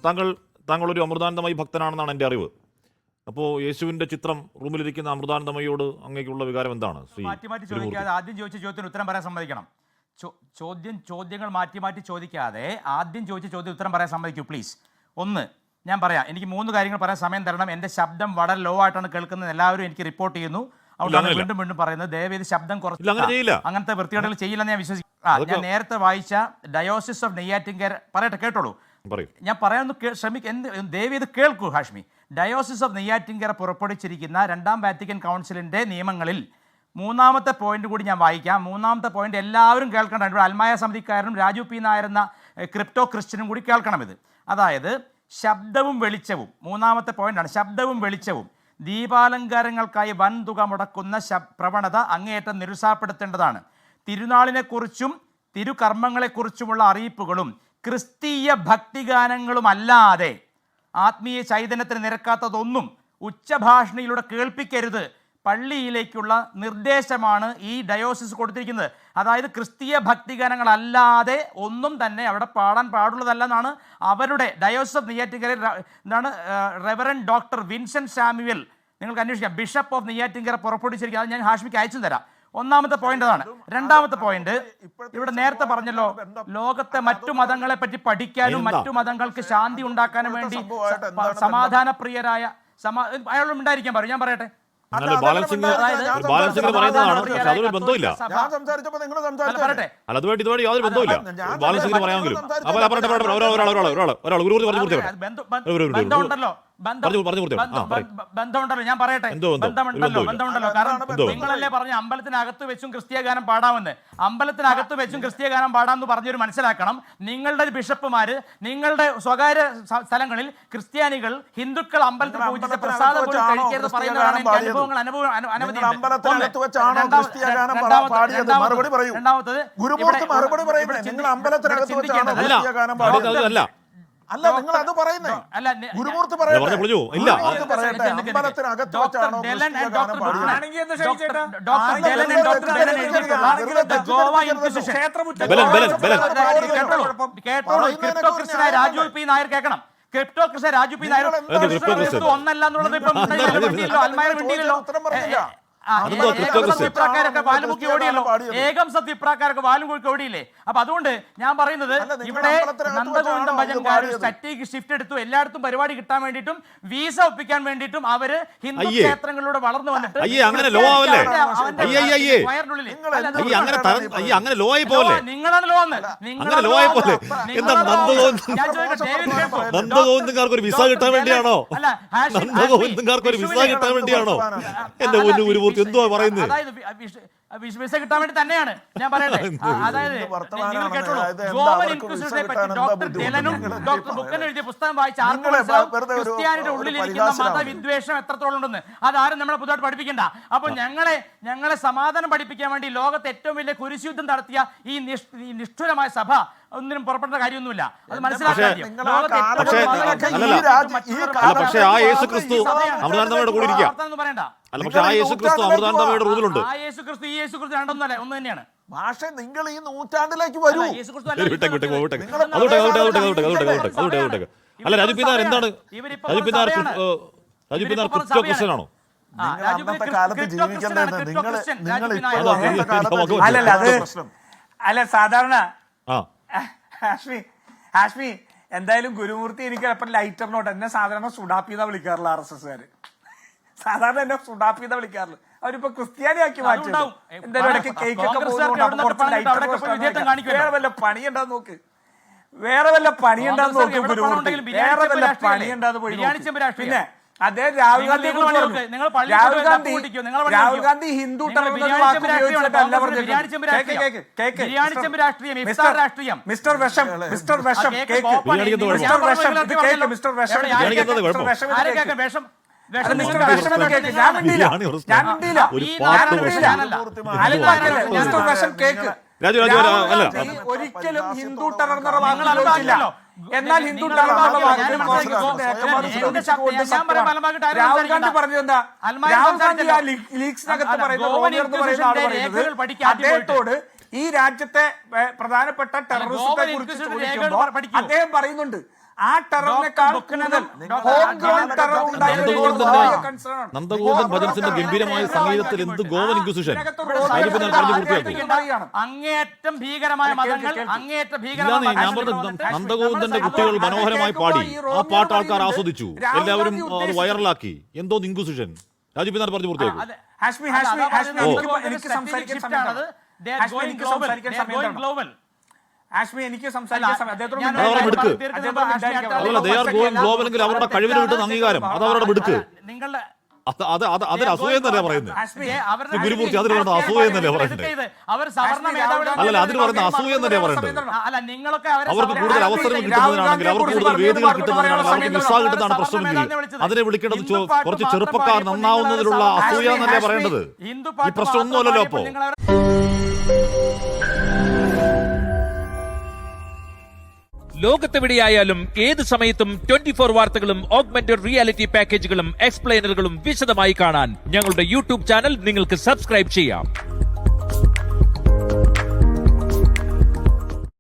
താങ്കൾ ഒരു അമൃതാനന്ദമയി ഭക്തനാണെന്നാണ് എൻ്റെ അറിവ്. അപ്പോൾ യേശുവിന്റെ ചിത്രം റൂമിലിരിക്കുന്ന അമൃതാനന്ദമയോട് അങ്ങേക്കുള്ള വികാരം എന്താണ്? മാറ്റി മാറ്റി ചോദിക്കാതെ ആദ്യം ചോദിച്ച ചോദ്യത്തിന് ഉത്തരം പറയാൻ സമ്മതിക്കണം. ചോദ്യങ്ങൾ മാറ്റി മാറ്റി ചോദിക്കാതെ ആദ്യം ചോദിച്ച ചോദ്യം ഉത്തരം പറയാൻ സമ്മതിക്കൂ പ്ലീസ്. ഒന്ന്, ഞാൻ പറയാം, എനിക്ക് 3 കാര്യങ്ങൾ പറയാൻ സമയം തരണം. എൻ്റെ ശബ്ദം വളരെ ലോ ആയിട്ടാണ് കേൾക്കുന്നത്, എല്ലാവരും എനിക്ക് റിപ്പോർട്ട് ചെയ്യുന്നു. അതുകൊണ്ടാണ് വീണ്ടും വീണ്ടും പറയുന്നത്, ദയവേത് ശബ്ദം കുറച്ച്, അങ്ങനത്തെ വൃത്തികേടുകൾ ചെയ്യില്ലെന്ന് ഞാൻ വിശ്വസിക്കുന്നു. ഞാൻ നേരത്തെ വായിച്ച ഡയോസിസ് ഓഫ് നെയ്യാറ്റിൻകര പറയട്ടെ, കേട്ടോളൂ. ഞാൻ പറയാനൊന്ന് ദയവേത് കേൾക്കൂ ഹാഷ്മി. ഡയോസിസ് ഓഫ് നെയ്യാറ്റിൻകര പുറപ്പെടുവിച്ചിരിക്കുന്ന 2ാം വാറ്റിക്കൻ കൗൺസിലിൻ്റെ നിയമങ്ങളിൽ 3ാമത്തെ പോയിന്റ് കൂടി ഞാൻ വായിക്കാം. 3ാമത്തെ പോയിന്റ് എല്ലാവരും കേൾക്കണം. ഇവിടെ അൽമായ സമിതിക്കാരനും രാജു പി നായർ എന്ന ക്രിപ്റ്റോ ക്രിസ്ത്യനും കൂടി കേൾക്കണം ഇത്. അതായത് ശബ്ദവും വെളിച്ചവും, 3ാമത്തെ പോയിന്റാണ്, ശബ്ദവും വെളിച്ചവും ദീപാലങ്കാരങ്ങൾക്കായി വൻതുക മുടക്കുന്ന പ്രവണത അങ്ങേയറ്റം നിരുത്സാഹപ്പെടുത്തേണ്ടതാണ്. തിരുനാളിനെക്കുറിച്ചും തിരുകർമ്മങ്ങളെക്കുറിച്ചുമുള്ള അറിയിപ്പുകളും ക്രിസ്തീയ ഭക്തിഗാനങ്ങളുമല്ലാതെ ആത്മീയ ചൈതന്യത്തിന് നിരക്കാത്തതൊന്നും ഉച്ചഭാഷണിയിലൂടെ കേൾപ്പിക്കരുത്. പള്ളിയിലേക്കുള്ള നിർദ്ദേശമാണ് ഈ ഡയോസിസ് കൊടുത്തിരിക്കുന്നത്. അതായത് ക്രിസ്തീയ ഭക്തിഗാനങ്ങളല്ലാതെ ഒന്നും തന്നെ അവിടെ പാടാൻ പാടുള്ളതല്ലെന്നാണ് അവരുടെ ഡയോസിസ് ഓഫ് നെയ്യാറ്റിൻകര എന്താണ് റെവറൻഡ് ഡോക്ടർ വിൻസെന്റ് സാമുവൽ, നിങ്ങൾക്ക് അന്വേഷിക്കാം, ബിഷപ്പ് ഓഫ് നെയ്യാറ്റിൻകര പുറപ്പെടുവിച്ചിരിക്കുന്നത്. അത് ഞാൻ ഹാഷ്മിക്ക് അയച്ചു തരാം. 1ാമത്തെ പോയിന്റ് അതാണ്. 2ാമത്തെ പോയിന്റ്, ഇവിടെ നേരത്തെ പറഞ്ഞല്ലോ, ലോകത്തെ മറ്റു മതങ്ങളെ പറ്റി പഠിക്കാനും മറ്റു മതങ്ങൾക്ക് ശാന്തി ഉണ്ടാക്കാനും വേണ്ടി സമാധാനപ്രിയരായ അയാളും ഉണ്ടായിരിക്കാൻ പറയും. ഞാൻ പറയട്ടെ, അതുമായിട്ട് യാതൊരു ബന്ധമില്ല. ബാലൻസിംഗിന് പറയാമെങ്കിലും ബന്ധമുണ്ടല്ലോ, ഞാൻ പറയട്ടെ, ബന്ധമുണ്ടല്ലോ. കാരണം നിങ്ങളല്ലേ പറഞ്ഞ അമ്പലത്തിനകത്ത് വെച്ചും ക്രിസ്തീയ ഗാനം പാടാമെന്ന്. അമ്പലത്തിനകത്ത് വെച്ചും ക്രിസ്തീയ ഗാനം പാടാമെന്ന് പറഞ്ഞൊരു മനസ്സിലാക്കണം. നിങ്ങളുടെ ബിഷപ്പുമാര് നിങ്ങളുടെ സ്വകാര്യ സ്ഥലങ്ങളിൽ ക്രിസ്ത്യാനികൾ ഹിന്ദുക്കൾ അമ്പലത്തിൽ പൂജിച്ച പ്രസാദം പോലും കഴിക്കരുത് പറയുന്നതാണ്. എനിക്ക് അനുഭവങ്ങൾ അനവധി. രണ്ടാമത്തത് അല്ല, നിങ്ങൾ അത് പറയുന്നേ ഗുരുമൂർത്തി രാജു പി നായർ കേൾക്കണം. ക്രിപ്റ്റോ കൃഷ്ണ രാജു പി നായർ ഒന്നല്ല എന്നുള്ളത് ഇപ്പം അൽമായ വേണ്ടിയില്ലല്ലോ. ഏകം സത്യപ്രാക്കാരൊക്കെ വാലും കൂടി ഓടിയില്ലേ? അപ്പൊ അതുകൊണ്ട് ഞാൻ പറയുന്നത്, ഇവിടെ നന്ദഗോവിന്ദം ഭജൻകാർ സ്റ്റേക്ക് ഷിഫ്റ്റ് എടുത്തു. എല്ലായിടത്തും പരിപാടി കിട്ടാൻ വേണ്ടിയിട്ടും വീസ ഒപ്പിക്കാൻ വേണ്ടിയിട്ടും അവര് ഹിന്ദു ക്ഷേത്രങ്ങളിലൂടെ വളർന്നു വന്നിട്ട് നിങ്ങളാണ് ലോ എന്ന്. നന്ദഗോവിന്ദക്കാർക്ക് ഒരു വിസ കിട്ടാൻ വേണ്ടിയാണോ? നന്ദഗോവിന്ദക്കാർക്ക് ഒരു വിസ കിട്ടാൻ വേണ്ടിയാണോ? എന്റെ ഒരു എന്തുവാ പറയുന്നത്? വിസ കിട്ടാൻ വേണ്ടി തന്നെയാണ് ഞാൻ പറയട്ടെ. അതായത് നിങ്ങൾ കേട്ടോളൂ, ഗോവൻ ഇൻക്വിസിഷനെ പറ്റി ഡോക്ടർ ഡെലനും ഡോക്ടർ ബുക്കനും എഴുതിയ പുസ്തകം വായിച്ച ആർക്കും മനസ്സിലാവും ക്രിസ്ത്യാനിയുടെ ഉള്ളിലിരിക്കുന്ന മതവിദ്വേഷം എത്രത്തോളം ഉണ്ടെന്ന്. അതാരും നമ്മളെ പുതുതായിട്ട് പഠിപ്പിക്കണ്ട. അപ്പൊ ഞങ്ങളെ സമാധാനം പഠിപ്പിക്കാൻ വേണ്ടി ലോകത്തെ ഏറ്റവും വലിയ കുരിശുയുദ്ധം നടത്തിയ ഈ നിഷ്ഠുരമായ സഭ ഒന്നിനും പുറപ്പെട്ട കാര്യമൊന്നുമില്ല. അത് മനസ്സിലാക്കാൻ പറയണ്ട. ഒന്ന് തന്നെയാണ്. പക്ഷേ നിങ്ങൾ ഈ നൂറ്റാണ്ടിലേക്ക് വരൂ. അല്ല, രാജു പി നായർ എന്താണ്? രാജു പി നായർ ക്രിപ്റ്റോ ക്രിസ്ത്യനാണോ? അല്ല, സാധാരണ ഹാഷ്മി എന്തായാലും ഗുരുമൂർത്തി എനിക്ക് എപ്പം ലൈറ്റർ നോട്ട്, എന്നെ സാധാരണ സുഡാപ്പിന്നാ വിളിക്കാറില്ല RSSകാർ. സാധാരണ എന്നെ സുഡാപ്പിന്നാ വിളിക്കാറില്ല. അവരിപ്പോ ക്രിസ്ത്യാനിയാക്കി മാറ്റി. എന്തായാലും ഇടയ്ക്ക് കേക്കൊക്കെ വേറെ വല്ല പണിയുണ്ടാന്ന് നോക്ക്, വേറെ വല്ല പണിയുണ്ടാന്ന് നോക്ക് ഗുരുമൂർത്തി, വേറെ വല്ല പണിയുണ്ടാന്ന് പോയി. പിന്നെ അദ്ദേഹം രാഹുൽ ഗാന്ധിയെ കുറിച്ച് പറഞ്ഞു. രാഹുൽ ഗാന്ധി ഹിന്ദു മിസ്റ്റർ വിഷം ഒരിക്കലും ഹിന്ദു ടെറർ ആലോചിച്ചില്ല. എന്നാൽ ഹിന്ദു രാഹുൽ ഗാന്ധി പറഞ്ഞത് എന്താ? രാഹുൽ ഗാന്ധി ആ ലീഗ്സിനകത്ത് പറയുന്നത് അദ്ദേഹത്തോട് ഈ രാജ്യത്തെ പ്രധാനപ്പെട്ട ടെററിസത്തെ കുറിച്ച് ചോദിക്കുമ്പോൾ അദ്ദേഹം പറയുന്നുണ്ട് ആ ടെററിനേക്കാൾ കൂടുതൽ ഹോം ഗ്രൗണ്ട് ടെറർ നന്ദഗോപൻ ഭജൻസിന്റെ ഗംഭീരമായ സംഗീതത്തിൽ എന്ത് ഗോവൻ ഇൻക്വിസിഷൻ അങ്ങേയറ്റം ഭീകരമായ മതങ്ങൾ അങ്ങേയറ്റം ഭീകരമായ ഞാൻ പറഞ്ഞത് നന്ദഗോവിന്ദന്റെ കുട്ടികൾ മനോഹരമായി പാടി ആ പാട്ട് ആൾക്കാർ ആസ്വദിച്ചു, എല്ലാവരും അത് വൈറലാക്കി. എന്തോ ഇൻക്വിസിഷൻ രാജീവ് നാഥ് പറഞ്ഞു പൂർത്തിയാക്കും. ഹാഷ്മി എനിക്ക് സംസാരിക്കാൻ സമയമാണ്. ആഷ്മി എനിക്ക് സംസാരിക്കാൻ ഗ്ലോബലെങ്കിൽ അവരുടെ കഴിവിന് കിട്ടുന്ന അംഗീകാരം അത് അവരുടെ മിടുക്ക്. നിങ്ങളുടെ അതിന് അസൂയ എന്നല്ലേ പറയുന്നത്? ഗുരുമൂർത്തി അതിന് പറയുന്നത് അസൂയ എന്നല്ലേ പറയുന്നത്? അല്ലല്ല, അതിന് പറയുന്ന അസൂയ എന്നല്ലേ പറയുന്നത്? അവർക്ക് കൂടുതൽ അവസരങ്ങൾ കിട്ടുന്നതിനാണെങ്കിൽ, അവർക്ക് കൂടുതൽ വേദികൾ കിട്ടുന്നതിനാണെങ്കിൽ, അവർക്ക് വിസ കിട്ടുന്നതാണ് പ്രശ്നമെങ്കിൽ അതിനെ വിളിക്കേണ്ടത് കുറച്ച് ചെറുപ്പക്കാർ നന്നാവുന്നതിലുള്ള അസൂയ എന്നല്ലേ പറയേണ്ടത്? ഈ പ്രശ്നമൊന്നുമല്ലല്ലോ അപ്പോ. ലോകത്തെവിടെയായാലും ഏത് സമയത്തും 24 വാർത്തകളും ഓഗ്മെന്റഡ് റിയാലിറ്റി പാക്കേജുകളും എക്സ്പ്ലെയിനറുകളും വിശദമായി കാണാൻ ഞങ്ങളുടെ യൂട്യൂബ് ചാനൽ നിങ്ങൾക്ക് സബ്സ്ക്രൈബ് ചെയ്യാം.